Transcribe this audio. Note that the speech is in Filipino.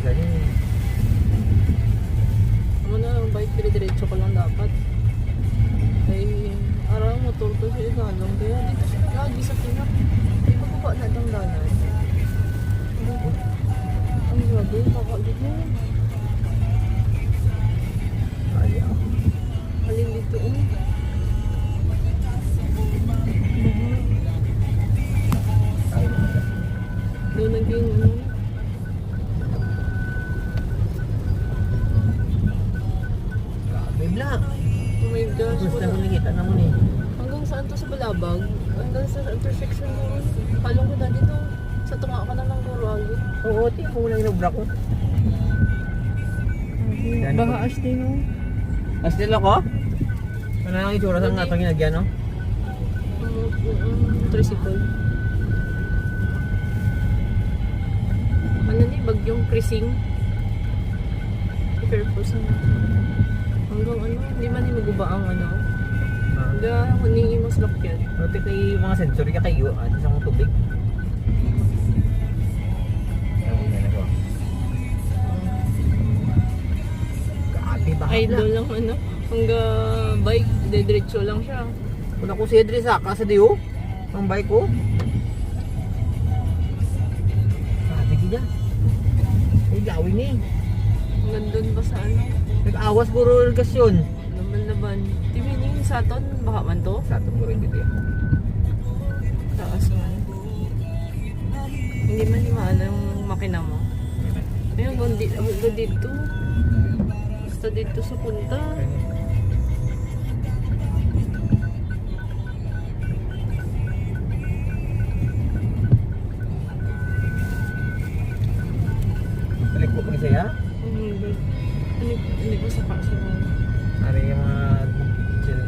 Ganyan eh. Ano na, ang bike dire-diretso ko lang dapat. Ay, araw motor to siya ilalong. Kaya dito siya lagi sa pinap. Ay, pagkaba na itong danan. Ang grabe, makalit mo. Ayaw. Alin dito, doon naging, Grabe black. oh my gosh, Gusto wala. na kumikita naman eh. Hanggang saan to sa Balabag? Hanggang sa intersection mo. Palong ko na dito. Sa tunga ka na ng Gurali. Oo, tingin ko lang yung ko. Yan. Baka ash din mo. Astil ako? Ano lang itsura sa nga itong ginagyan, no? Tricycle. Ano ni? Bagyong Krising. Be careful sa hanggang ano? Hindi man yung maguba ang ano. Hanggang huningi mo sa lakyan. Buti kay mga sensory ka kayo, at isang tubig. Grabe ba? Ay, doon lang ano. Hanggang bike, diretso lang siya. Kung ako si Edri sa kasa di oh. Ang bike ko. Grabe ka dyan. Ay, gawin eh. Hanggang doon ba sa ano? Nag-awas puro irgasyon. Laban-laban. Timining sa aton, baka man to? Sa atong puro dito yan. Taas man. Hindi man himala yung makina mo. Ayun, hanggang dito. Basta dito sa punta. Balik po pang saya. Hindi ko sa kaso mo. Hari yung mga chill